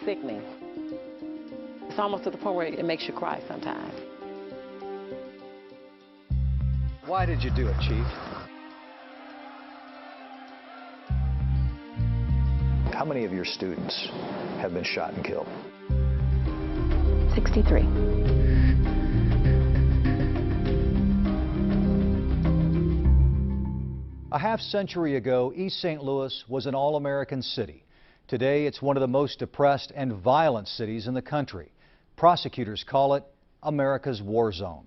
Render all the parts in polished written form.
sickening. It's almost to the point where it makes you cry sometimes. Why did you do it, Chief? How many of your students have been shot and killed? 63. A half-century ago, East St. Louis was an all-American city. Today, it's one of the most depressed and violent cities in the country. Prosecutors call it America's war zone.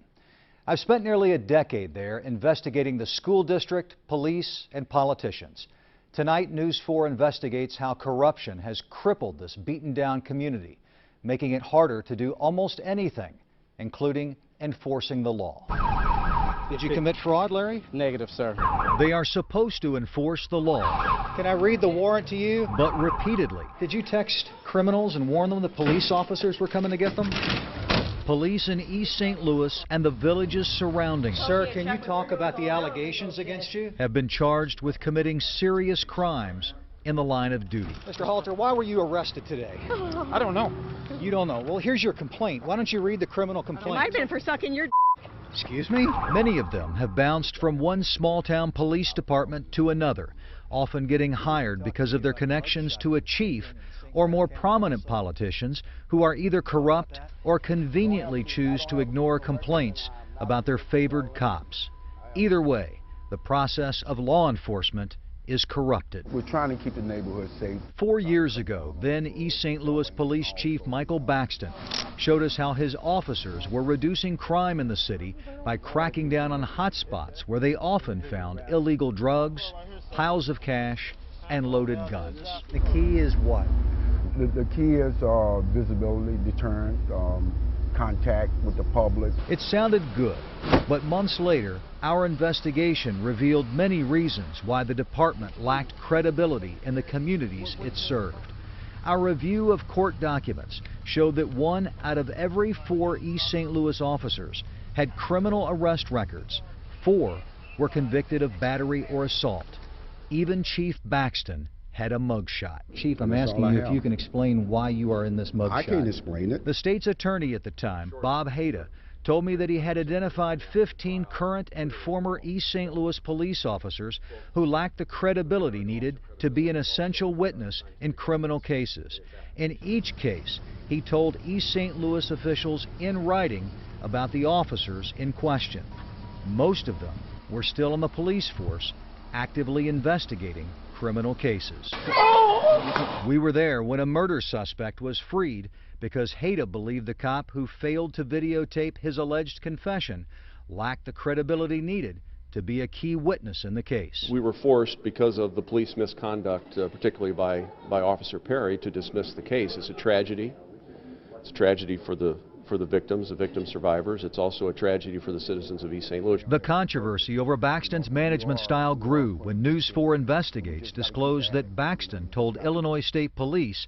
I've spent nearly a decade there investigating the school district, police, and politicians. Tonight, News 4 investigates how corruption has crippled this beaten-down community, making it harder to do almost anything, including enforcing the law. Did you commit fraud, Larry? Negative, sir. They are supposed to enforce the law. Can I read the warrant to you? But repeatedly. Did you text criminals and warn them that police officers were coming to get them? Police in East St. Louis and the villages surrounding. Sir, can you talk about the allegations against you? Have been charged with committing serious crimes in the line of duty. Mr. Halter, why were you arrested today? I don't know. You don't know. Well, here's your complaint. Why don't you read the criminal complaint? It might have been for sucking your Excuse me? Many of them have bounced from one small-town police department to another, often getting hired because of their connections to a chief or more prominent politicians who are either corrupt or conveniently choose to ignore complaints about their favored cops. Either way, the process of law enforcement is corrupted. We're trying to keep the neighborhood safe. 4 years ago, then East St. Louis Police Chief Michael Baxton showed us how his officers were reducing crime in the city by cracking down on hotspots where they often found illegal drugs, piles of cash, and loaded guns. The key is what? The key is visibility, deterrent, contact with the public. It sounded good, but months later, our investigation revealed many reasons why the department lacked credibility in the communities it served. Our review of court documents showed that 1 out of every 4 East St. Louis officers had criminal arrest records. 4 were convicted of battery or assault. Even Chief Baxton had a mugshot. Chief, I'm asking you if you can explain why you are in this mugshot. I can't explain it. The state's attorney at the time, Bob Hayda, told me that he had identified 15 current and former East St. Louis police officers who lacked the credibility needed to be an essential witness in criminal cases. In each case, he told East St. Louis officials in writing about the officers in question. Most of them were still on the police force, actively investigating criminal cases. We were there when a murder suspect was freed because Hayda believed the cop who failed to videotape his alleged confession lacked the credibility needed to be a key witness in the case. We were forced, because of the police misconduct, particularly by Officer Perry, to dismiss the case. It's a tragedy. It's a tragedy for the victims, the victim survivors. It's also a tragedy for the citizens of East St. Louis. The controversy over Baxton's management style grew when News 4 Investigates disclosed that Baxton told Illinois State Police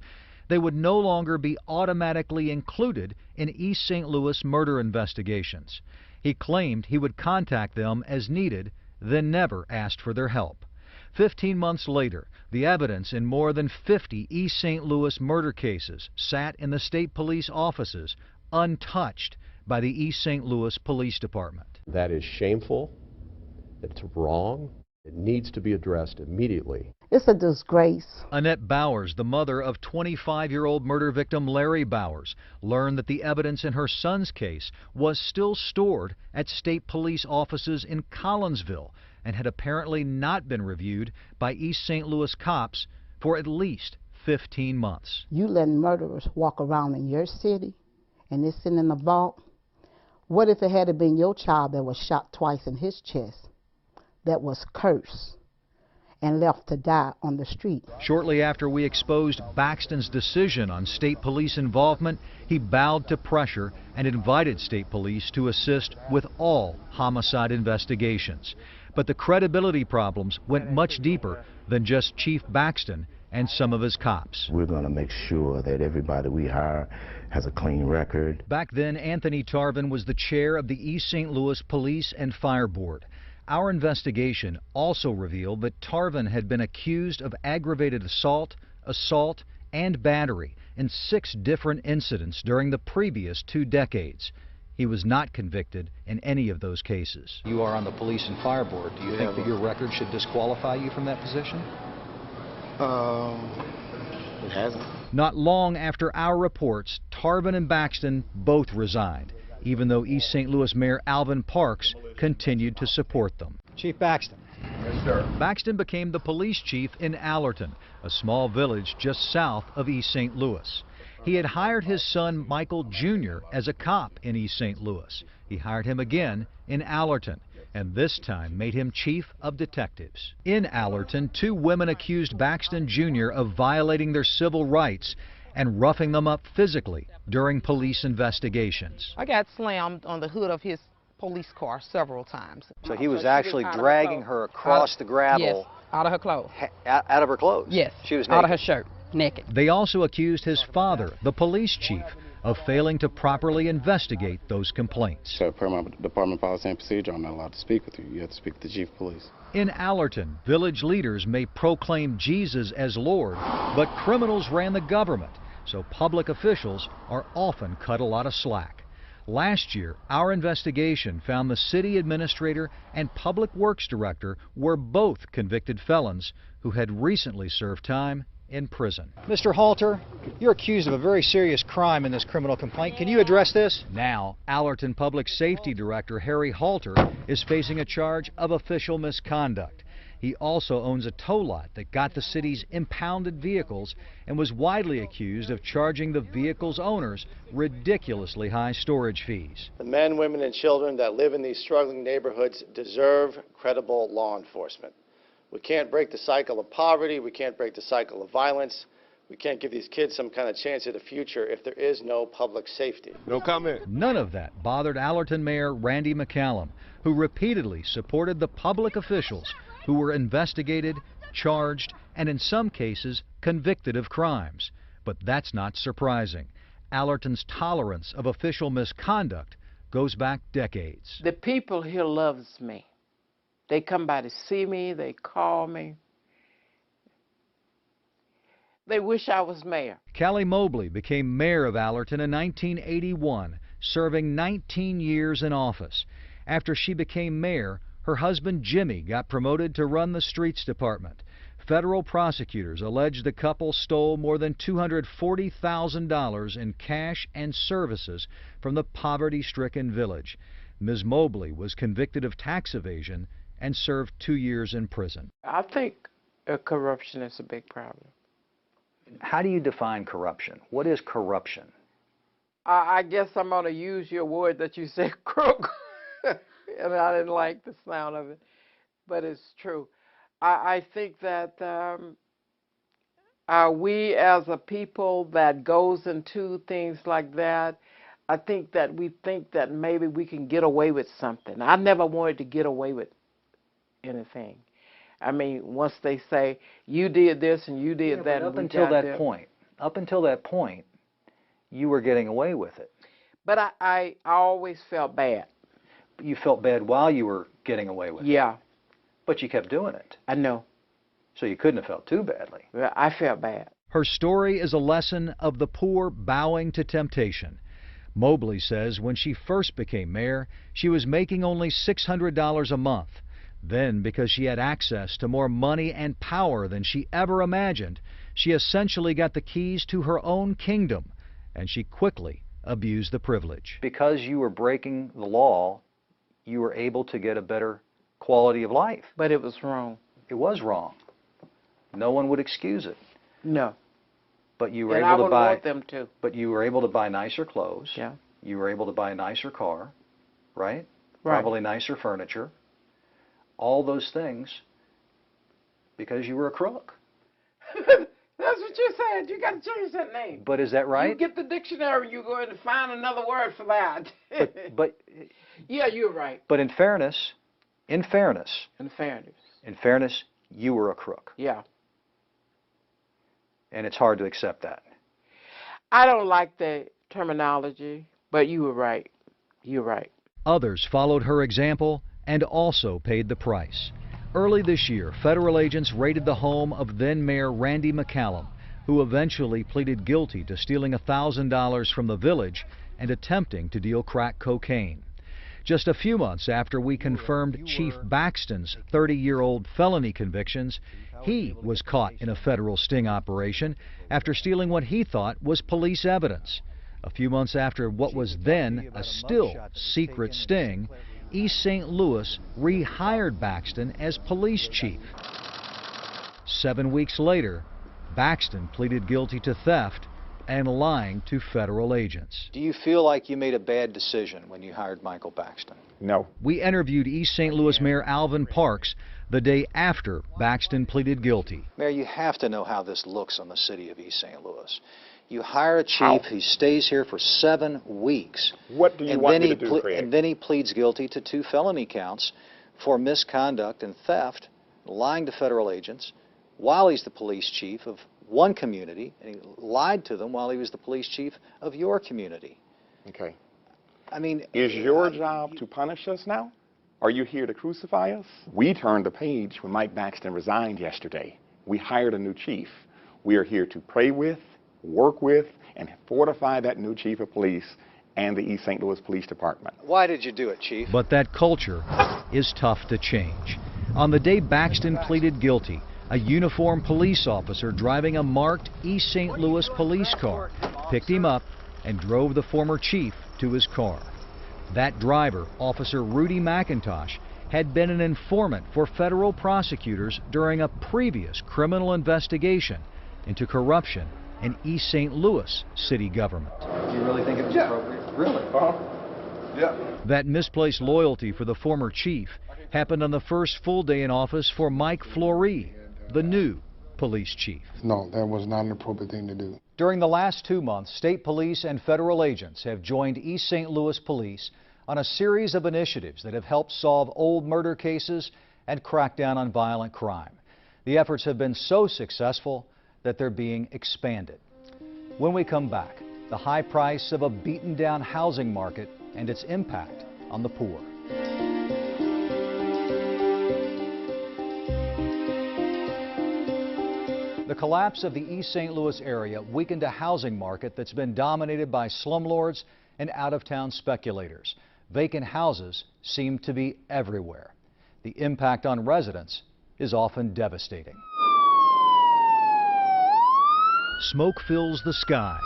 they would no longer be automatically included in East St. Louis murder investigations. He claimed he would contact them as needed, then never asked for their help. 15 months later, the evidence in more than 50 East St. Louis murder cases sat in the state police offices, untouched by the East St. Louis Police Department. That is shameful. It's wrong. It needs to be addressed immediately. It's a disgrace. Annette Bowers, the mother of 25-year-old murder victim Larry Bowers, learned that the evidence in her son's case was still stored at state police offices in Collinsville and had apparently not been reviewed by East St. Louis cops for at least 15 months. You letting murderers walk around in your city and it's sitting in the vault? What if it had been your child that was shot twice in his chest, that was cursed and left to die on the street? Shortly after we exposed Baxton's decision on state police involvement, he bowed to pressure and invited state police to assist with all homicide investigations. But the credibility problems went much deeper than just Chief Baxton and some of his cops. We're going to make sure that everybody we hire has a clean record. Back then, Anthony Tarvin was the chair of the East St. Louis Police and Fire Board. Our investigation also revealed that Tarvin had been accused of aggravated assault, and battery in 6 different incidents during the previous 2 decades. He was not convicted in any of those cases. You are on the Police and Fire Board. Do you think that your record should disqualify you from that position? It hasn't. Not long after our reports, Tarvin and Baxton both resigned, even though East St. Louis Mayor Alvin Parks continued to support them. Chief Baxton. Yes, sir. Baxton became the police chief in Allerton, a small village just south of East St. Louis. He had hired his son Michael Jr. as a cop in East St. Louis. He hired him again in Allerton, and this time made him chief of detectives. In Allerton, 2 women accused Baxton Jr. of violating their civil rights and roughing them up physically during police investigations. I got slammed on the hood of his police car several times. So he was actually dragging her across the gravel. Yes, out of her clothes. Out of her clothes? Yes, she was naked. out of her shirt, naked. They also accused his father, the police chief, of failing to properly investigate those complaints. So per my department policy and procedure, I'm not allowed to speak with you. You have to speak with the chief of police. In Allerton, village leaders may proclaim Jesus as Lord, but criminals ran the government, so public officials are often cut a lot of slack. Last year, our investigation found the city administrator and public works director were both convicted felons who had recently served time in prison. Mr. Halter, you're accused of a very serious crime in this criminal complaint. Can you address this? Now, Allerton Public Safety Director Harry Halter is facing a charge of official misconduct. He also owns a tow lot that got the city's impounded vehicles and was widely accused of charging the vehicle's owners ridiculously high storage fees. The men, women, and children that live in these struggling neighborhoods deserve credible law enforcement. We can't break the cycle of poverty. We can't break the cycle of violence. We can't give these kids some kind of chance at a future if there is no public safety. No comment. None of that bothered Allerton Mayor Randy McCallum, who repeatedly supported the public officials who were investigated, charged, and in some cases convicted of crimes. But that's not surprising. Allerton's tolerance of official misconduct goes back decades. The people here loves me. They come by to see me, they call me. They wish I was mayor. Callie Mobley became mayor of Allerton in 1981, serving 19 years in office. After she became mayor, her husband Jimmy got promoted to run the streets department. Federal prosecutors allege the couple stole more than $240,000 in cash and services from the poverty-stricken village. Ms. Mobley was convicted of tax evasion and served 2 years in prison. I think corruption is a big problem. How do you define corruption? What is corruption? I guess I'm going to use your word that you said, crook. And I didn't like the sound of it, but it's true. I think that we as a people that goes into things like that, I think that we think that maybe we can get away with something. I never wanted to get away with anything. I mean, once they say, you did this and you did that. Up until that point, you were getting away with it. But I always felt bad. You felt bad while you were getting away with it. Yeah. But you kept doing it. I know. So you couldn't have felt too badly. Well, I felt bad. Her story is a lesson of the poor bowing to temptation. Mobley says when she first became mayor, she was making only $600 a month. Then, because she had access to more money and power than she ever imagined, she essentially got the keys to her own kingdom, and she quickly abused the privilege. Because you were breaking the law, you were able to get a better quality of life. But it was wrong. It was wrong. No one would excuse it. No. But you were and able I to buy. Want them to. But you were able to buy nicer clothes. Yeah. You were able to buy a nicer car, right? Right. Probably nicer furniture. All those things because you were a crook. That's what you said. You got to change that name. But is that right? You get the dictionary, you're going to find another word for that. But yeah, you're right. But in fairness, you were a crook. Yeah. And it's hard to accept that. I don't like the terminology, but you were right. You're right. Others followed her example and also paid the price. Early this year, federal agents raided the home of then-Mayor Randy McCallum. who eventually pleaded guilty to stealing $1,000 from the village and attempting to deal crack cocaine. Just a few months after we confirmed Chief Baxton's 30-year-old felony convictions, he was caught in a federal sting operation after stealing what he thought was police evidence. A few months after what was then a still secret sting, East St. Louis rehired Baxton as police chief. 7 weeks later, Baxton pleaded guilty to theft and lying to federal agents. Do you feel like you made a bad decision when you hired Michael Baxton? No. We interviewed East St. Louis Mayor Alvin Parks the day after Baxton pleaded guilty. Mayor, you have to know how this looks on the city of East St. Louis. You hire a chief who stays here for 7 weeks. What do you want me to do, Craig? And then he pleads guilty to 2 felony counts for misconduct and theft, lying to federal agents, while he's the police chief of one community, and he lied to them while he was the police chief of your community. Okay. I mean... Is your job to punish us now? Are you here to crucify us? We turned the page when Mike Baxton resigned yesterday. We hired a new chief. We are here to pray with, work with, and fortify that new chief of police and the East St. Louis Police Department. Why did you do it, Chief? But that culture is tough to change. On the day Baxton pleaded guilty, a uniformed police officer driving a marked East St. Louis police car picked him up and drove the former chief to his car. That driver, Officer Rudy McIntosh, had been an informant for federal prosecutors during a previous criminal investigation into corruption in East St. Louis city government. Do you really think it was appropriate? Really? Yeah. That misplaced loyalty for the former chief happened on the first full day in office for Mike Flory, the new police chief. No, that was not an appropriate thing to do. During the last 2 months, state police and federal agents have joined East St. Louis Police on a series of initiatives that have helped solve old murder cases and crack down on violent crime. The efforts have been so successful that they're being expanded. When we come back, the high price of a beaten-down housing market and its impact on the poor. The collapse of the East St. Louis area weakened a housing market that's been dominated by slumlords and out-of-town speculators. Vacant houses seem to be everywhere. The impact on residents is often devastating. Smoke fills the sky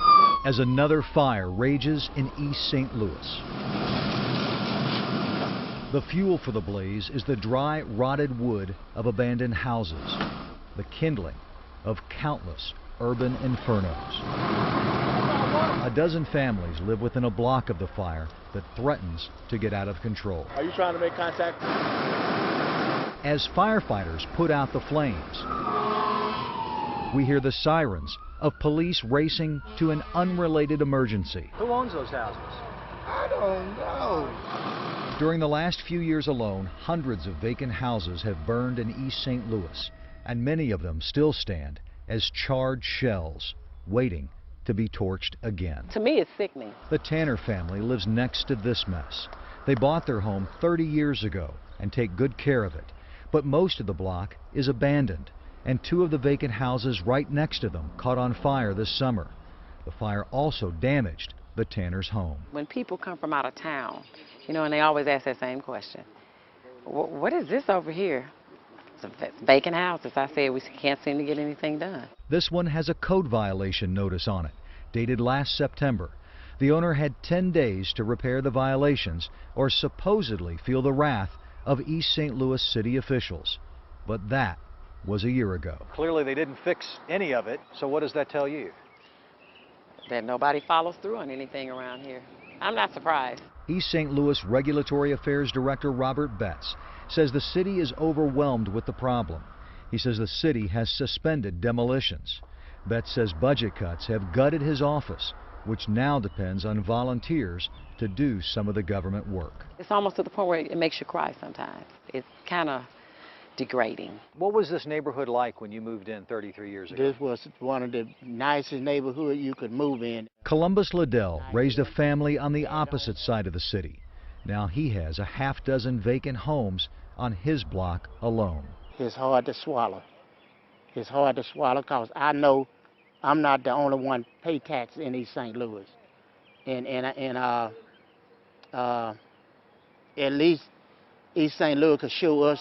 as another fire rages in East St. Louis. The fuel for the blaze is the dry, rotted wood of abandoned houses, the kindling of countless urban infernos. A dozen families live within a block of the fire that threatens to get out of control. Are you trying to make contact? As firefighters put out the flames, we hear the sirens of police racing to an unrelated emergency. Who owns those houses? I don't know. During the last few years alone, hundreds of vacant houses have burned in East St. Louis, and many of them still stand as charred shells, waiting to be torched again. To me, it's sickening. The Tanner family lives next to this mess. They bought their home 30 years ago and take good care of it, but most of the block is abandoned, and 2 of the vacant houses right next to them caught on fire this summer. The fire also damaged the Tanner's home. When people come from out of town, you know, and they always ask that same question, what is this over here? It's vacant houses. I said we can't seem to get anything done. This one has a code violation notice on it, dated last September. The owner had 10 days to repair the violations or supposedly feel the wrath of East St. Louis city officials. But that was a year ago. Clearly they didn't fix any of it, so what does that tell you? That nobody follows through on anything around here. I'm not surprised. East St. Louis Regulatory Affairs Director Robert Betts says the city is overwhelmed with the problem. He says the city has suspended demolitions. Betts says budget cuts have gutted his office, which now depends on volunteers to do some of the government work. It's almost to the point where it makes you cry sometimes. It's kind of degrading. What was this neighborhood like when you moved in 33 years ago? This was one of the nicest neighborhoods you could move in. Columbus Liddell raised a family on the opposite side of the city. Now he has a half-dozen vacant homes on his block alone. It's hard to swallow. It's hard to swallow because I know I'm not the only one pay tax in East St. Louis. And at least East St. Louis could show us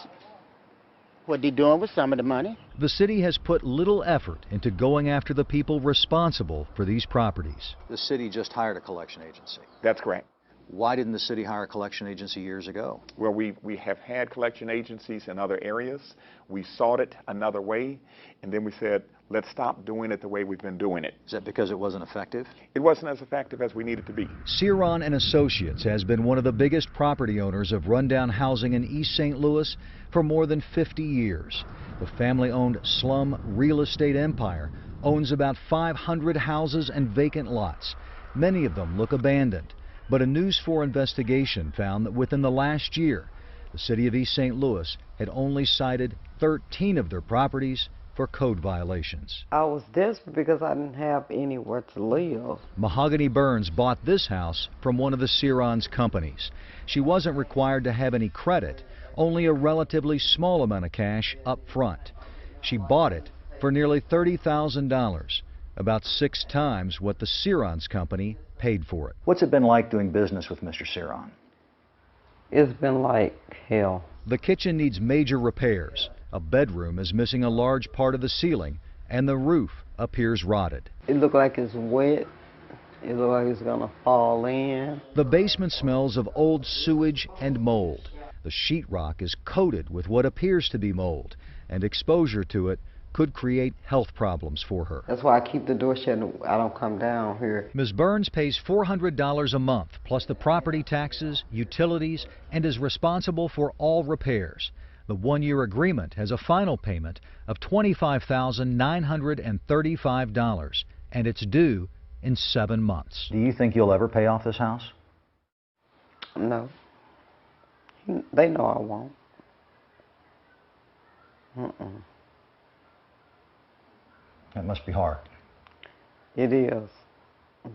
what they're doing with some of the money. The city has put little effort into going after the people responsible for these properties. The city just hired a collection agency. That's correct. Why didn't the city hire a collection agency years ago? Well, we have had collection agencies in other areas. We sought it another way, and then we said, let's stop doing it the way we've been doing it. Is that because it wasn't effective? It wasn't as effective as we needed to be. Ceron and Associates has been one of the biggest property owners of rundown housing in East St. Louis for more than 50 years. The family-owned slum real estate empire owns about 500 houses and vacant lots. Many of them look abandoned. But a News 4 investigation found that within the last year, the city of East St. Louis had only cited 13 of their properties for code violations. I was desperate because I didn't have anywhere to live. Mahogany Burns bought this house from one of the Ceron's companies. She wasn't required to have any credit, only a relatively small amount of cash up front. She bought it for nearly $30,000, about 6 times what the Ceron's company paid for it. What's it been like doing business with Mr. Ceron? It's been like hell. The kitchen needs major repairs. A bedroom is missing a large part of the ceiling, and the roof appears rotted. It looks like it's wet. It looks like it's gonna fall in. The basement smells of old sewage and mold. The sheetrock is coated with what appears to be mold, and exposure to it could create health problems for her. That's why I keep the door shut and I don't come down here. Ms. Burns pays $400 a month, plus the property taxes, utilities, and is responsible for all repairs. The one-year agreement has a final payment of $25,935, and it's due in 7 months. Do you think you'll ever pay off this house? No. They know I won't. That must be hard. It is.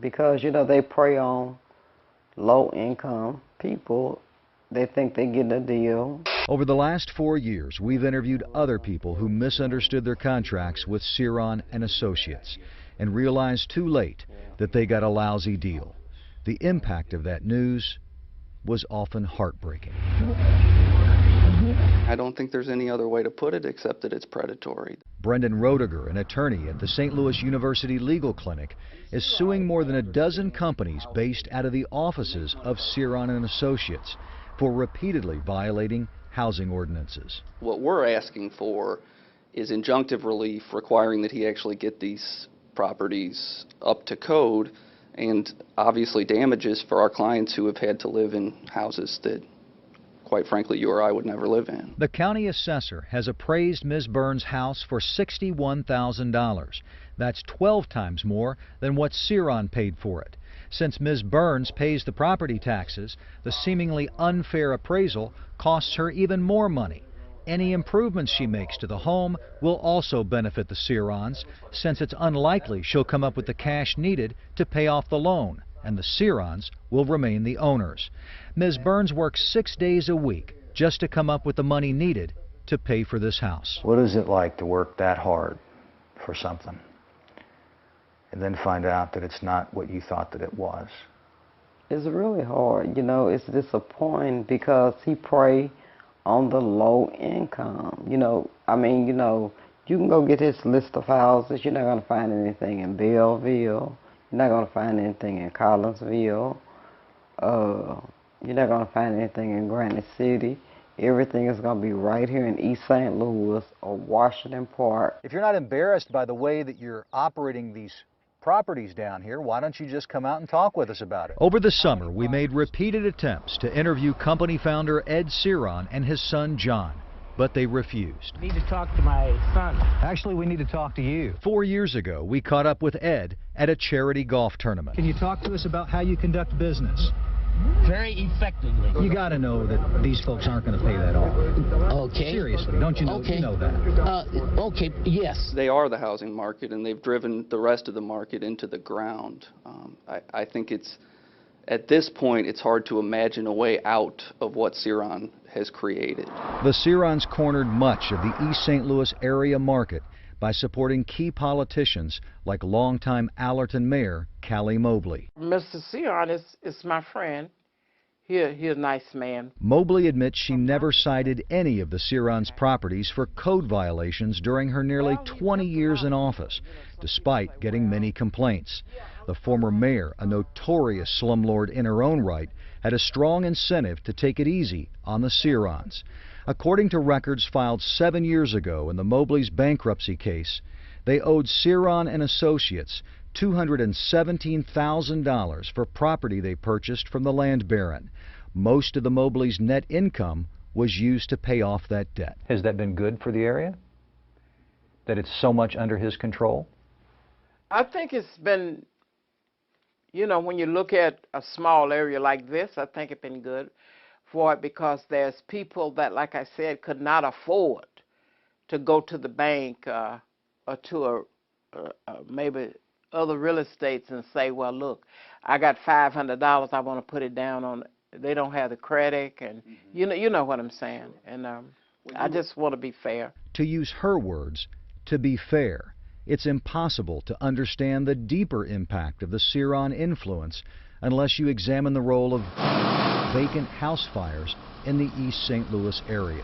Because, you know, they prey on low-income people. They think they're getting a deal. Over the last 4 years, we've interviewed other people who misunderstood their contracts with Ceron and Associates and realized too late that they got a lousy deal. The impact of that news was often heartbreaking. I don't think there's any other way to put it except that it's predatory. Brendan Roediger, an attorney at the St. Louis University Legal Clinic, is suing more than a dozen companies based out of the offices of Ceron and Associates for repeatedly violating housing ordinances. What we're asking for is injunctive relief requiring that he actually get these properties up to code, and obviously damages for our clients who have had to live in houses that, quite frankly, you or I would never live in. The county assessor has appraised Ms. Burns' house for $61,000. That's 12 times more than what Ceron paid for it. Since Ms. Burns pays the property taxes, the seemingly unfair appraisal costs her even more money. Any improvements she makes to the home will also benefit the Cerons, since it's unlikely she'll come up with the cash needed to pay off the loan, and the Cerons will remain the owners. Ms. Burns works 6 days a week just to come up with the money needed to pay for this house. What is it like to work that hard for something and then find out that it's not what you thought that it was? It's really hard. You know, it's disappointing because he prey on the low income. You know, I mean, you know, you can go get his list of houses. You're not going to find anything in Belleville. You're not going to find anything in Collinsville. You're not going to find anything in Granite City. Everything is going to be right here in East St. Louis or Washington Park. If you're not embarrassed by the way that you're operating these properties down here, why don't you just come out and talk with us about it? Over the summer, we made repeated attempts to interview company founder Ed Ceron and his son John, but they refused. I need to talk to my son. Actually, we need to talk to you. 4 years ago, we caught up with Ed at a charity golf tournament. Can you talk to us about how you conduct business? Very effectively. You got to know that these folks aren't going to pay that off. Okay. Seriously, don't you know, okay. You know that? Okay, yes. They are the housing market, and they've driven the rest of the market into the ground. I think it's, at this point, it's hard to imagine a way out of what Ceron has created. The Cerons cornered much of the East St. Louis area market by supporting key politicians like longtime Allerton Mayor Callie Mobley. Mr. Sion is my friend. He's a nice man. Mobley admits she never cited any of the Sirons' properties for code violations during her nearly 20 years in office, despite getting many complaints. The former mayor, a notorious slumlord in her own right, had a strong incentive to take it easy on the Sirons. According to records filed 7 years ago in the Mobley's bankruptcy case, they owed Siron and Associates $217,000 for property they purchased from the land baron. Most of the Mobley's net income was used to pay off that debt. Has that been good for the area? That it's so much under his control? I think it's been, you know, when you look at a small area like this, I think it's been good for it because there's people that, like I said, could not afford to go to the bank or to maybe other real estates and say, well, look, I got $500, I want to put it down on. They don't have the credit, and you know what I'm saying. And I just want to be fair. To use her words, to be fair, it's impossible to understand the deeper impact of the Siron influence unless you examine the role of vacant house fires in the East St. Louis area.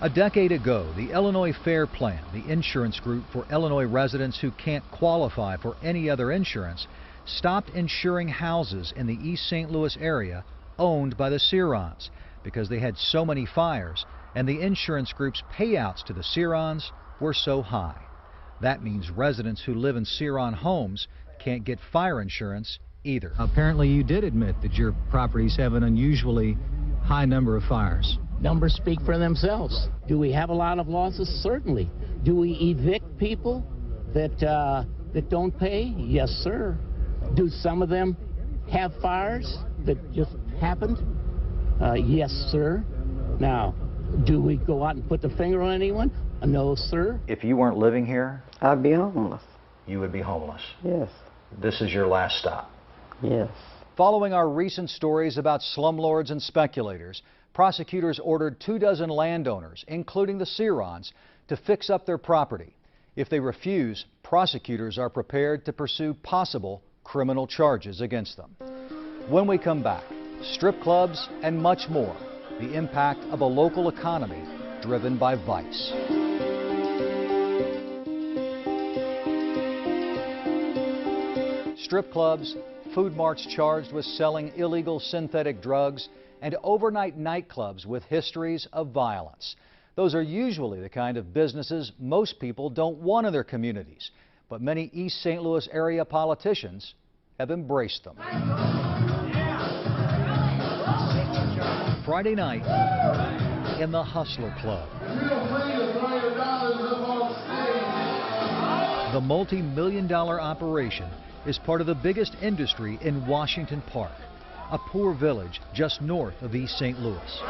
A decade ago, the Illinois Fair Plan, the insurance group for Illinois residents who can't qualify for any other insurance, stopped insuring houses in the East St. Louis area owned by the Sirons because they had so many fires and the insurance group's payouts to the Sirons were so high. That means residents who live in Siron homes can't get fire insurance either. Apparently you did admit that your properties have an unusually high number of fires. Numbers speak for themselves. Do we have a lot of losses? Certainly. Do we evict people that don't pay? Yes, sir. Do some of them have fires that just happened? Yes, sir. Now, do we go out and put the finger on anyone? No, sir. If you weren't living here, I'd be homeless. You would be homeless. Yes. This is your last stop. Yes. Following our recent stories about slumlords and speculators, prosecutors ordered 24 landowners, including the Sirons, to fix up their property. If they refuse, prosecutors are prepared to pursue possible criminal charges against them. When we come back, strip clubs and much more, the impact of a local economy driven by vice. Strip clubs, food marts charged with selling illegal synthetic drugs, and overnight nightclubs with histories of violence. Those are usually the kind of businesses most people don't want in their communities, but many East St. Louis area politicians have embraced them. Friday night in the Hustler Club. The multi-million-dollar operation is part of the biggest industry in Washington Park, a poor village just north of East St. Louis.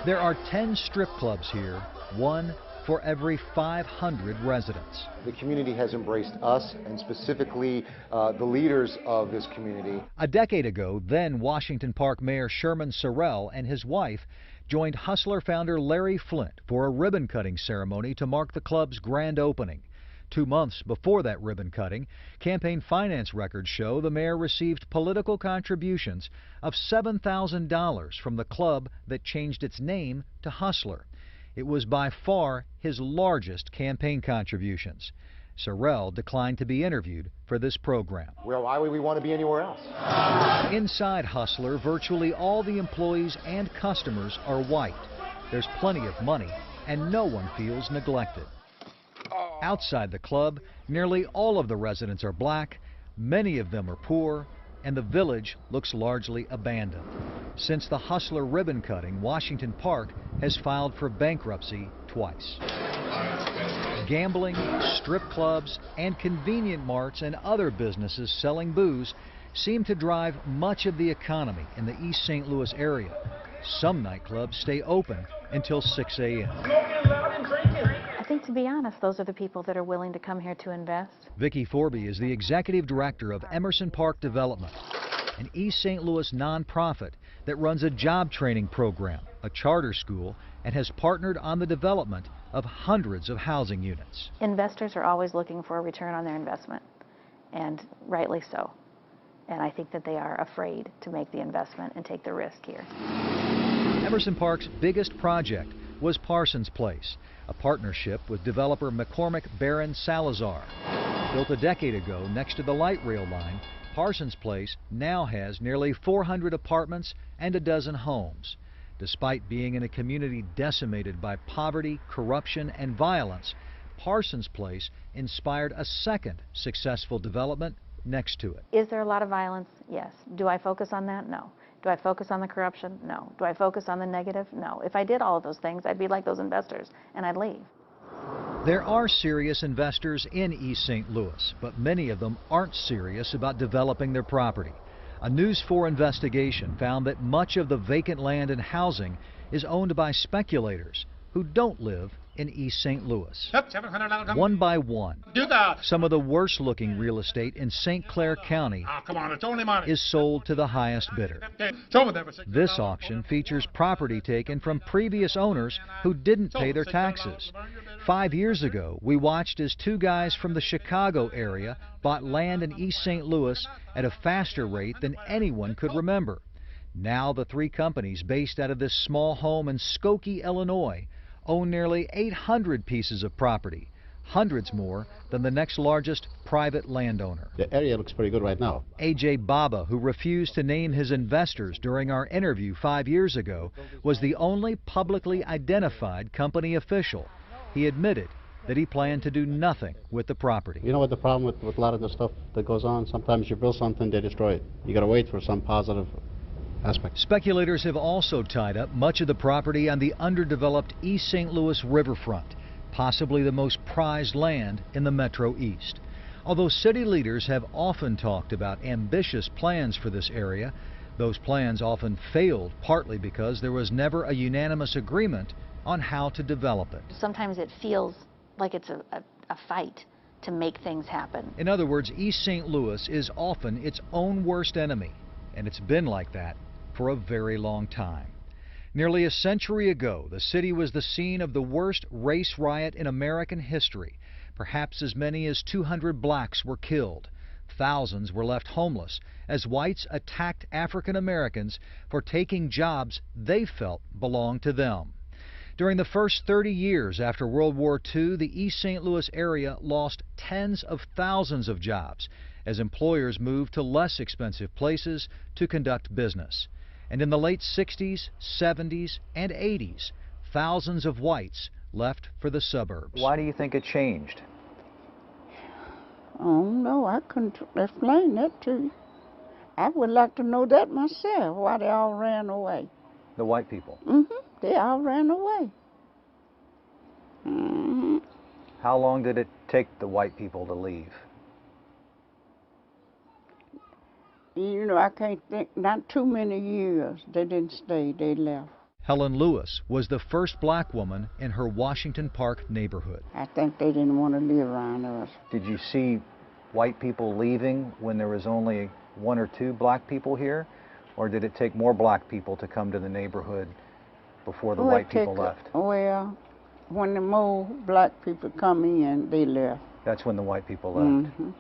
There are 10 strip clubs here, one for every 500 residents. The community has embraced us, and specifically the leaders of this community. A decade ago, then Washington Park Mayor Sherman Sorrell and his wife joined Hustler founder Larry Flint for a ribbon-cutting ceremony to mark the club's grand opening. 2 months before that ribbon cutting, campaign finance records show the mayor received political contributions of $7,000 from the club that changed its name to Hustler. It was by far his largest campaign contributions. Sorrell declined to be interviewed for this program. Well, why would we want to be anywhere else? Inside Hustler, virtually all the employees and customers are white. There's plenty of money, and no one feels neglected. Outside the club, nearly all of the residents are black, many of them are poor, and the village looks largely abandoned. Since the Hustler ribbon cutting, Washington Park has filed for bankruptcy twice. Gambling, strip clubs, and convenient marts and other businesses selling booze seem to drive much of the economy in the East St. Louis area. Some nightclubs stay open until 6 a.m. I think, to be honest, those are the people that are willing to come here to invest. Vicki Forby is the executive director of Emerson Park Development, an East St. Louis nonprofit that runs a job training program, a charter school, and has partnered on the development of hundreds of housing units. Investors are always looking for a return on their investment, and rightly so. And I think that they are afraid to make the investment and take the risk here. Emerson Park's biggest project was Parsons Place, a partnership with developer McCormick Barron Salazar. Built a decade ago next to the light rail line, Parsons Place now has nearly 400 apartments and a dozen homes. Despite being in a community decimated by poverty, corruption, and violence, Parsons Place inspired a second successful development next to it. Is there a lot of violence? Yes. Do I focus on that? No. Do I focus on the corruption? No. Do I focus on the negative? No. If I did all of those things, I'd be like those investors, and I'd leave. There are serious investors in East St. Louis, but many of them aren't serious about developing their property. A News 4 investigation found that much of the vacant land and housing is owned by speculators who don't live in East St. Louis. One by one, some of the worst looking real estate in St. Clair County is sold to the highest bidder. This auction features property taken from previous owners who didn't pay their taxes. 5 years ago, we watched as two guys from the Chicago area bought land in East St. Louis at a faster rate than anyone could remember. Now the three companies based out of this small home in Skokie, Illinois, own nearly 800 pieces of property, hundreds more than the next largest private landowner. The area looks pretty good right now. A.J. Baba, who refused to name his investors during our interview 5 years ago, was the only publicly identified company official. He admitted that he planned to do nothing with the property. You know what the problem with a lot of the stuff that goes on? Sometimes you build something, they destroy it. You gotta wait for some positive aspect. Speculators have also tied up much of the property on the underdeveloped East St. Louis riverfront, possibly the most prized land in the Metro East. Although city leaders have often talked about ambitious plans for this area, those plans often failed partly because there was never a unanimous agreement on how to develop it. Sometimes it feels like it's a fight to make things happen. In other words, East St. Louis is often its own worst enemy, and it's been like that for a very long time. Nearly a century ago, the city was the scene of the worst race riot in American history. Perhaps as many as 200 blacks were killed. Thousands were left homeless as whites attacked African Americans for taking jobs they felt belonged to them. During the first 30 years after World War II, the East St. Louis area lost tens of thousands of jobs as employers moved to less expensive places to conduct business. And in the late 60s, 70s, and 80s, thousands of whites left for the suburbs. Why do you think it changed? Oh, no, I couldn't explain that to you. I would like to know that myself, why they all ran away. The white people? They all ran away. How long did it take the white people to leave? You know, I can't think, not too many years. They didn't stay, they left. Helen Lewis was the first black woman in her Washington Park neighborhood. I think they didn't want to live around us. Did you see white people leaving when there was only one or two black people here? Or did it take more black people to come to the neighborhood before the white people left? Well, when the more black people come in, they left. That's when the white people left.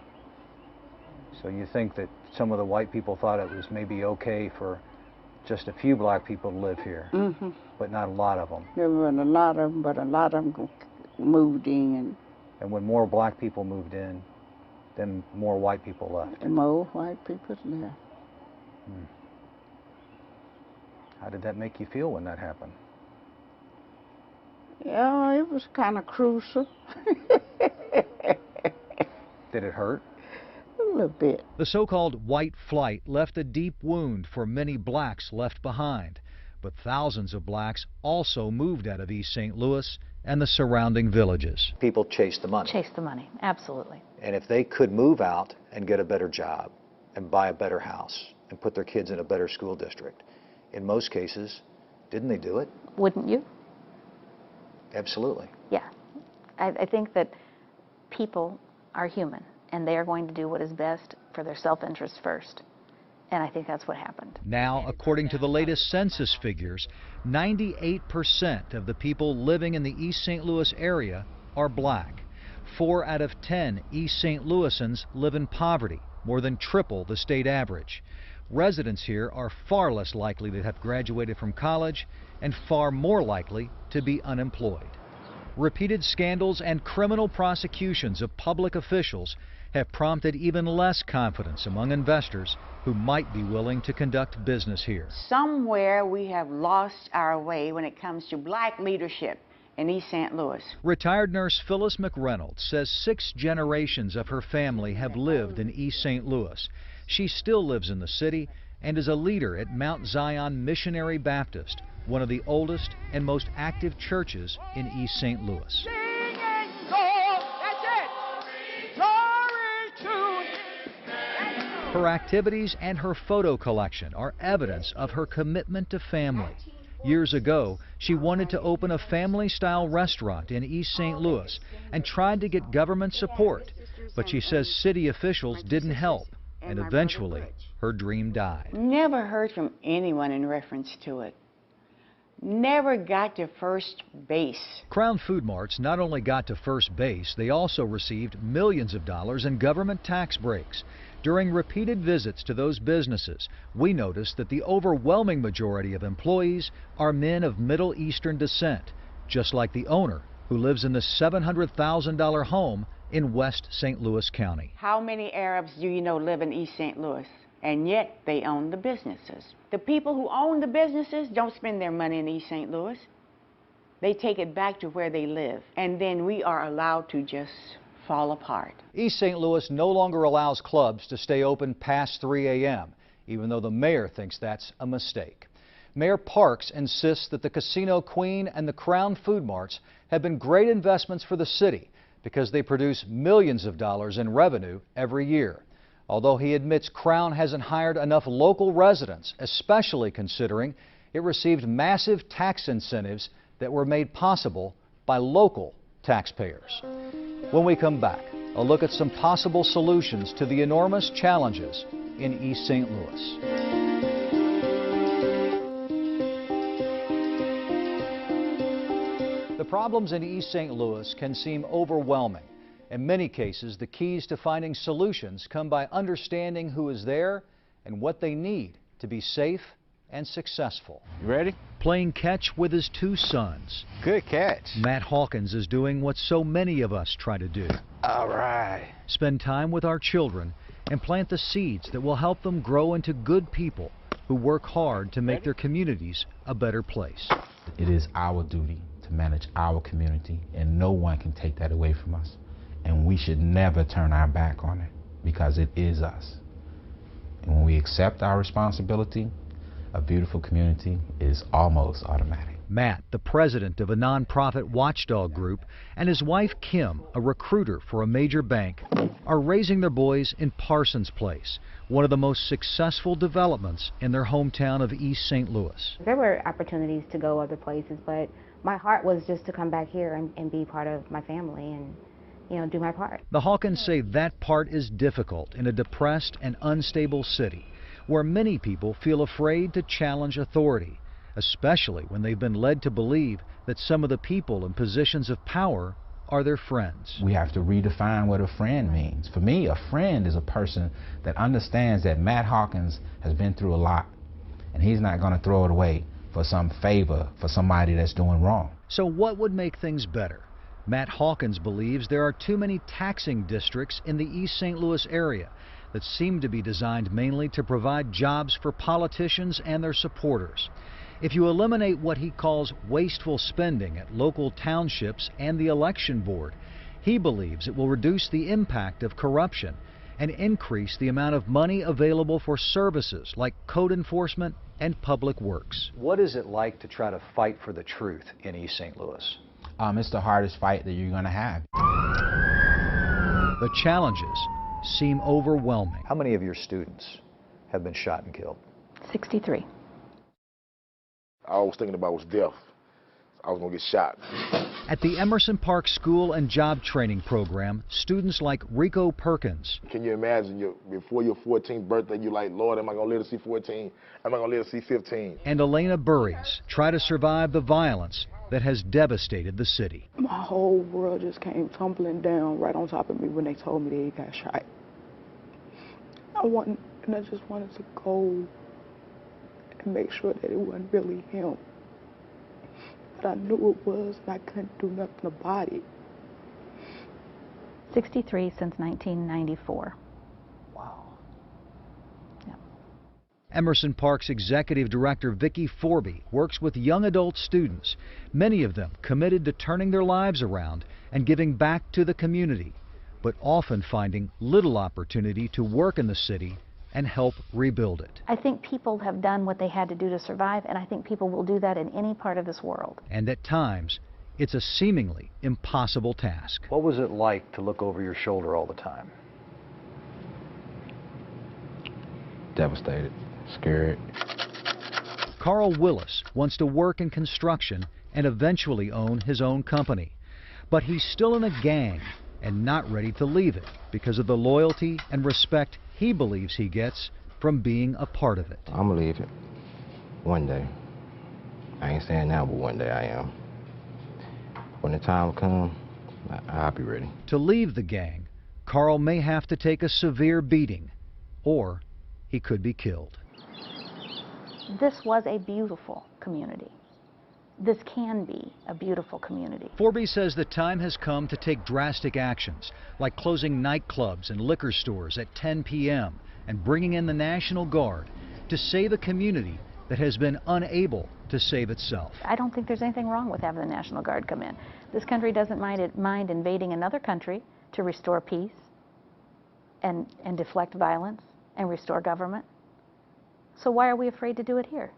So you think that some of the white people thought it was maybe okay for just a few black people to live here, but not a lot of them? There were a lot of them, but a lot of them moved in. And when more black people moved in, then more white people left? And more white people left. How did that make you feel when that happened? Yeah, it was kind of crucial. Did it hurt? A little bit. The so-called white flight left a deep wound for many blacks left behind. But thousands of blacks also moved out of East St. Louis and the surrounding villages. People chase the money. Chase the money, absolutely. And if they could move out and get a better job and buy a better house and put their kids in a better school district, in most cases, didn't they do it? Wouldn't you? Absolutely. Yeah. I think that people are human, and they are going to do what is best for their self-interest first. And I think that's what happened. Now, according to the latest census figures, 98% of the people living in the East St. Louis area are black. 4 out of 10 East St. Louisans live in poverty, more than triple the state average. Residents here are far less likely to have graduated from college and far more likely to be unemployed. Repeated scandals and criminal prosecutions of public officials have prompted even less confidence among investors who might be willing to conduct business here. Somewhere we have lost our way when it comes to black leadership in East St. Louis. Retired nurse Phyllis McReynolds says 6 generations of her family have lived in East St. Louis. She still lives in the city and is a leader at Mount Zion Missionary Baptist, one of the oldest and most active churches in East St. Louis. Her activities and her photo collection are evidence of her commitment to family. Years ago, she wanted to open a family-style restaurant in East St. Louis and tried to get government support, but she says city officials didn't help, and eventually her dream died. Never heard from anyone in reference to it. Never got to first base. Crown Food Marts not only got to first base, they also received millions of dollars in government tax breaks. During repeated visits to those businesses, we noticed that the overwhelming majority of employees are men of Middle Eastern descent, just like the owner, who lives in the $700,000 home in West St. Louis County. How many Arabs do you know live in East St. Louis? And yet they own the businesses. The people who own the businesses don't spend their money in East St. Louis. They take it back to where they live. And then we are allowed to just fall apart. East St. Louis no longer allows clubs to stay open past 3 a.m., even though the mayor thinks that's a mistake. Mayor Parks insists that the Casino Queen and the Crown Food Marts have been great investments for the city because they produce millions of dollars in revenue every year. Although he admits Crown hasn't hired enough local residents, especially considering it received massive tax incentives that were made possible by local taxpayers. When we come back, a look at some possible solutions to the enormous challenges in East St. Louis. The problems in East St. Louis can seem overwhelming. In many cases, the keys to finding solutions come by understanding who is there and what they need to be safe and successful. You ready? Playing catch with his 2 sons. Good catch. Matt Hawkins is doing what so many of us try to do. All right. Spend time with our children and plant the seeds that will help them grow into good people who work hard to make their communities a better place. It is our duty to manage our community, and no one can take that away from us. And we should never turn our back on it, because it is us. And when we accept our responsibility, a beautiful community is almost automatic. Matt, the president of a nonprofit watchdog group, and his wife Kim, a recruiter for a major bank, are raising their boys in Parsons Place, one of the most successful developments in their hometown of East St. Louis. There were opportunities to go other places, but my heart was just to come back here and be part of my family and, you know, do my part. The Hawkins say that part is difficult in a depressed and unstable city, where many people feel afraid to challenge authority, especially when they've been led to believe that some of the people in positions of power are their friends. We have to redefine what a friend means. For me, a friend is a person that understands that Matt Hawkins has been through a lot, and he's not going to throw it away for some favor for somebody that's doing wrong. So what would make things better? Matt Hawkins believes there are too many taxing districts in the East St. Louis area that seem to be designed mainly to provide jobs for politicians and their supporters. If you eliminate what he calls wasteful spending at local townships and the election board, he believes it will reduce the impact of corruption and increase the amount of money available for services like code enforcement and public works. What is it like to try to fight for the truth in East St. Louis? It's the hardest fight that you're going to have. The challenges seem overwhelming. How many of your students have been shot and killed? 63. All I was thinking about was death. I was going to get shot. At the Emerson Park School and Job Training Program, students like Rico Perkins. Can you imagine before your 14th birthday, you're like, Lord, am I going to live to see 14? Am I going to live to see 15? And Elena Burries try to survive the violence that has devastated the city. My whole world just came tumbling down right on top of me when they told me that he got shot. I just wanted to go and make sure that it wasn't really him. But I knew it was, and I couldn't do nothing about it. 63 since 1994. Emerson Park's executive director Vicki Forby works with young adult students, many of them committed to turning their lives around and giving back to the community, but often finding little opportunity to work in the city and help rebuild it. I think people have done what they had to do to survive, and I think people will do that in any part of this world. And at times, it's a seemingly impossible task. What was it like to look over your shoulder all the time? Devastated, scared. Carl Willis wants to work in construction and eventually own his own company. But he's still in a gang and not ready to leave it because of the loyalty and respect he believes he gets from being a part of it. I'm gonna leave it one day. I ain't saying now, but one day I am. When the time comes, I'll be ready. To leave the gang, Carl may have to take a severe beating, or he could be killed. This was a beautiful community. This can be a beautiful community. Forby says the time has come to take drastic actions, like closing nightclubs and liquor stores at 10 p.m. and bringing in the National Guard to save a community that has been unable to save itself. I don't think there's anything wrong with having the National Guard come in. This country doesn't mind invading another country to restore peace and deflect violence and restore government. So why are we afraid to do it here?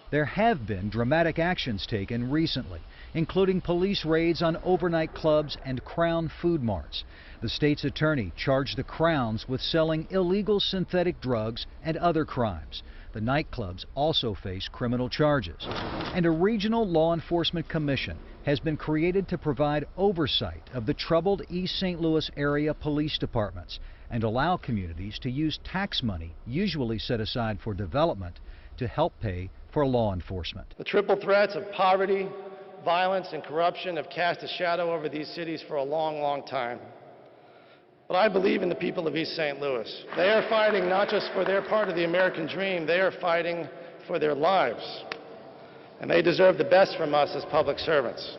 There have been dramatic actions taken recently, including police raids on overnight clubs and Crown food marts. The state's attorney charged the Crowns with selling illegal synthetic drugs and other crimes. The nightclubs also face criminal charges. And a regional law enforcement commission has been created to provide oversight of the troubled East St. Louis area police departments and allow communities to use tax money usually set aside for development to help pay for law enforcement. The triple threats of poverty, violence, and corruption have cast a shadow over these cities for a long, long time. But I believe in the people of East St. Louis. They are fighting not just for their part of the American dream, they are fighting for their lives. And they deserve the best from us as public servants.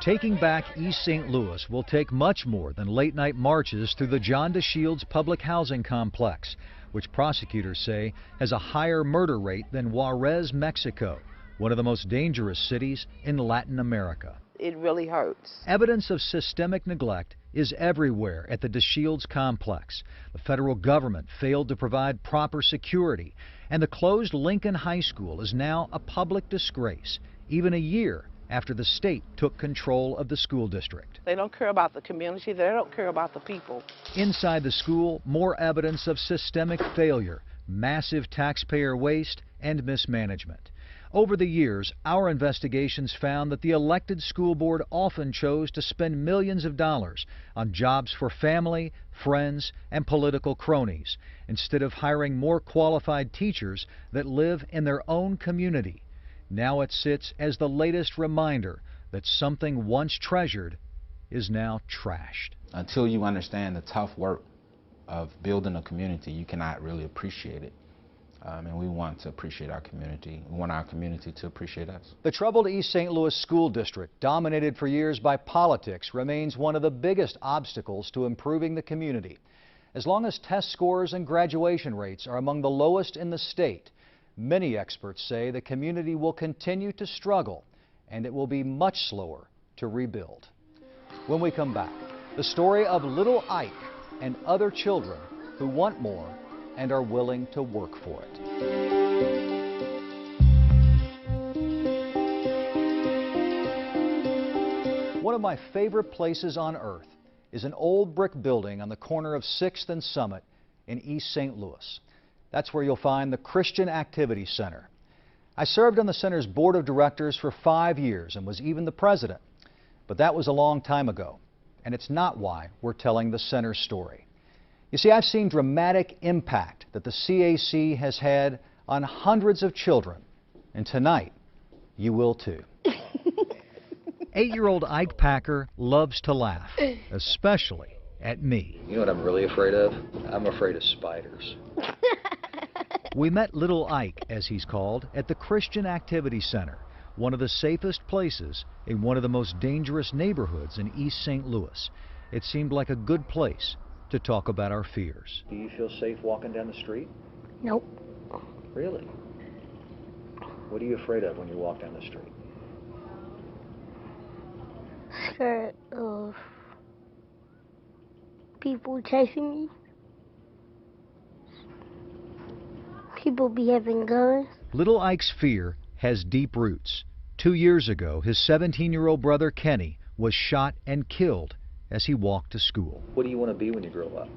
Taking back East St. Louis will take much more than late-night marches through the John DeShields public housing complex, which prosecutors say has a higher murder rate than Juarez, Mexico, one of the most dangerous cities in Latin America. It really hurts. Evidence of systemic neglect is everywhere at the DeShields complex. The federal government failed to provide proper security, and the closed Lincoln High School is now a public disgrace, even a year after the state took control of the school district. They don't care about the community, they don't care about the people. Inside the school, more evidence of systemic failure, massive taxpayer waste, and mismanagement. Over the years, our investigations found that the elected school board often chose to spend millions of dollars on jobs for family, friends, and political cronies, instead of hiring more qualified teachers that live in their own community. Now it sits as the latest reminder that something once treasured is now trashed. Until you understand the tough work of building a community, you cannot really appreciate it. And we want to appreciate our community. We want our community to appreciate us. The troubled East St. Louis school district, dominated for years by politics, remains one of the biggest obstacles to improving the community. As long as test scores and graduation rates are among the lowest in the state, many experts say the community will continue to struggle, and it will be much slower to rebuild. When we come back, the story of little Ike and other children who want more and are willing to work for it. One of my favorite places on earth is an old brick building on the corner of 6th and Summit in East St. Louis. That's where you'll find the Christian Activity Center. I served on the center's board of directors for 5 years and was even the president. But that was a long time ago, and it's not why we're telling the center's story. You see, I've seen dramatic impact that the CAC has had on hundreds of children, and tonight you will too. 8-year-old Ike Packer loves to laugh, especially at me. You know what I'm really afraid of? I'm afraid of spiders. We met little Ike, as he's called, at the Christian Activity Center, one of the safest places in one of the most dangerous neighborhoods in East St. Louis. It seemed like a good place to talk about our fears. Do you feel safe walking down the street? Nope. Really? What are you afraid of when you walk down the street? Scared of people chasing me. People be having guns. Little Ike's fear has deep roots. 2 years ago, his 17-year-old brother Kenny was shot and killed as he walked to school. What do you want to be when you grow up?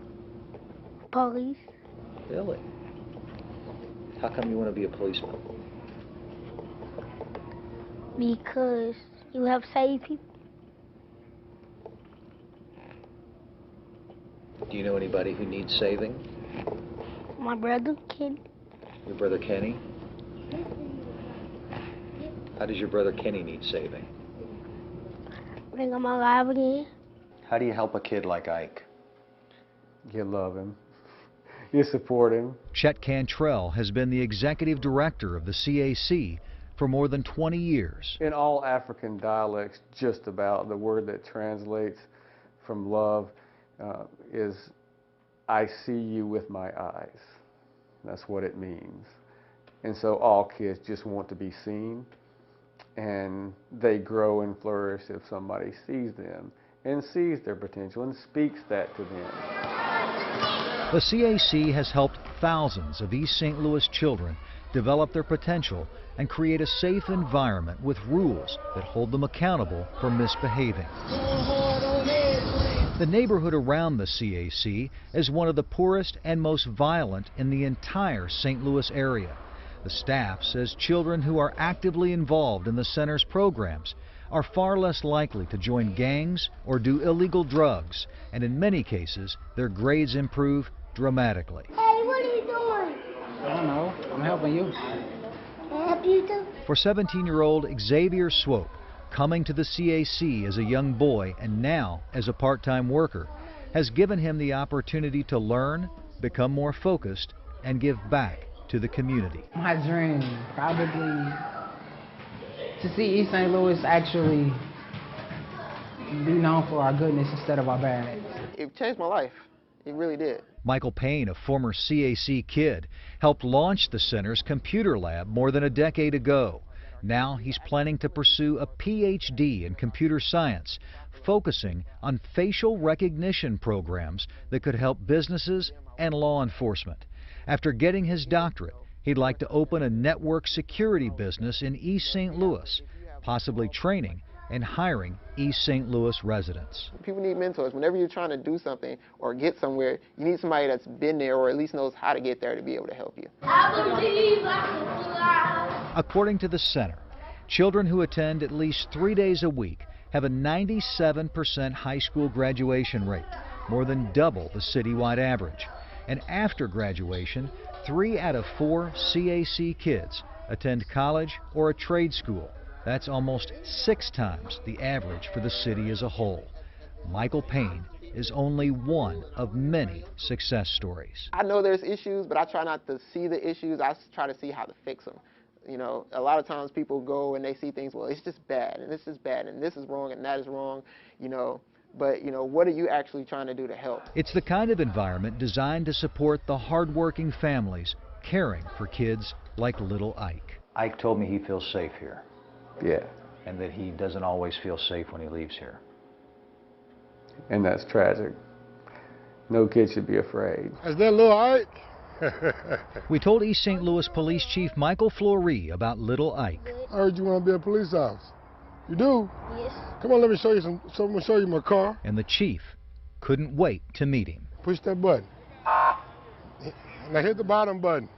Police. Really? How come you want to be a policeman? Because you help save people. Do you know anybody who needs saving? My brother, Kenny. Your brother Kenny? How does your brother Kenny need saving? Bring him alive again. How do you help a kid like Ike? You love him. You support him. Chet Cantrell has been the executive director of the CAC for more than 20 years. In all African dialects, just about, the word that translates from love is, I see you with my eyes. That's what it means. And so all kids just want to be seen, and they grow and flourish if somebody sees them and sees their potential and speaks that to them. The CAC has helped thousands of East St. Louis children develop their potential and create a safe environment with rules that hold them accountable for misbehaving. The neighborhood around the CAC is one of the poorest and most violent in the entire St. Louis area. The staff says children who are actively involved in the center's programs are far less likely to join gangs or do illegal drugs, and in many cases, their grades improve dramatically. Hey, what are you doing? I don't know. I'm helping you. Can I help you too? For 17-year-old Xavier Swope, coming to the CAC as a young boy and now as a part-time worker has given him the opportunity to learn, become more focused, and give back to the community. My dream, probably to see East St. Louis actually be known for our goodness instead of our bad. It changed my life. It really did. Michael Payne, a former CAC kid, helped launch the center's computer lab more than a decade ago. Now he's planning to pursue a PhD in computer science, focusing on facial recognition programs that could help businesses and law enforcement. After getting his doctorate, he'd like to open a network security business in East St. Louis, possibly training and hiring East St. Louis residents. People need mentors. Whenever you're trying to do something or get somewhere, you need somebody that's been there or at least knows how to get there to be able to help you. I believe I can fly. According to the center, children who attend at least 3 days a week have a 97% high school graduation rate, more than double the citywide average. And after graduation, 3 out of 4 CAC kids attend college or a trade school. That's almost 6 times the average for the city as a whole. Michael Payne is only one of many success stories. I know there's issues, but I try not to see the issues. I try to see how to fix them. You know, a lot of times people go and they see things, well, it's just bad, and this is bad, and this is wrong, and that is wrong, you know. But, you know, what are you actually trying to do to help? It's the kind of environment designed to support the hardworking families caring for kids like little Ike. Ike told me he feels safe here. Yeah. And that he doesn't always feel safe when he leaves here. And that's tragic. No kid should be afraid. Is that little Ike? We told East St. Louis Police Chief Michael Fleury about little Ike. I heard you want to be a police officer. You do? Yes. Come on, let me show you some. So I'm gonna show you my car. And the chief couldn't wait to meet him. Push that button. Now hit the bottom button.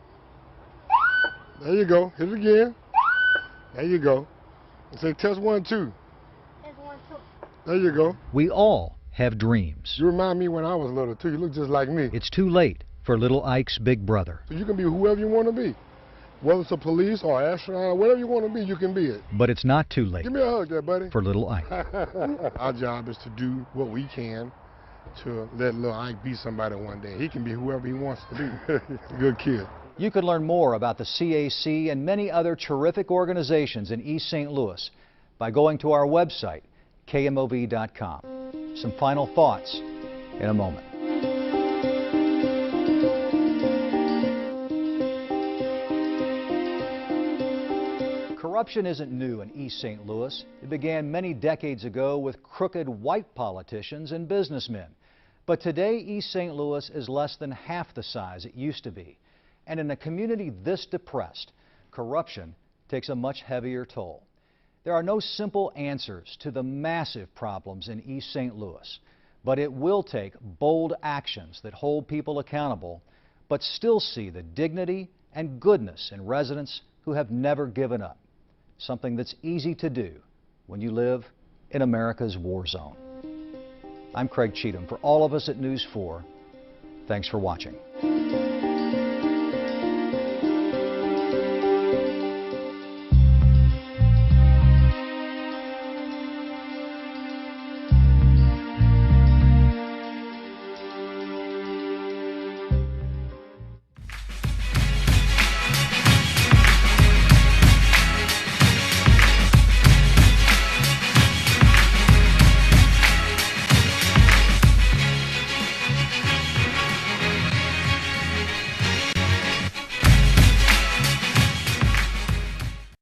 There you go. Hit it again. There you go. Say test 1, 2. There you go. We all have dreams. You remind me when I was little too. You look just like me. It's too late for little Ike's big brother. So you can be whoever you want to be. Whether it's a police or astronaut, whatever you want to be, you can be it. But it's not too late. Give me a hug there, buddy. For little Ike. Our job is to do what we can to let little Ike be somebody one day. He can be whoever he wants to be. Good kid. You can learn more about the CAC and many other terrific organizations in East St. Louis by going to our website, KMOV.com. Some final thoughts in a moment. Corruption isn't new in East St. Louis. It began many decades ago with crooked white politicians and businessmen. But today, East St. Louis is less than half the size it used to be. And in a community this depressed, corruption takes a much heavier toll. There are no simple answers to the massive problems in East St. Louis, but it will take bold actions that hold people accountable, but still see the dignity and goodness in residents who have never given up, something that's easy to do when you live in America's war zone. I'm Craig Cheatham. For all of us at News 4, thanks for watching.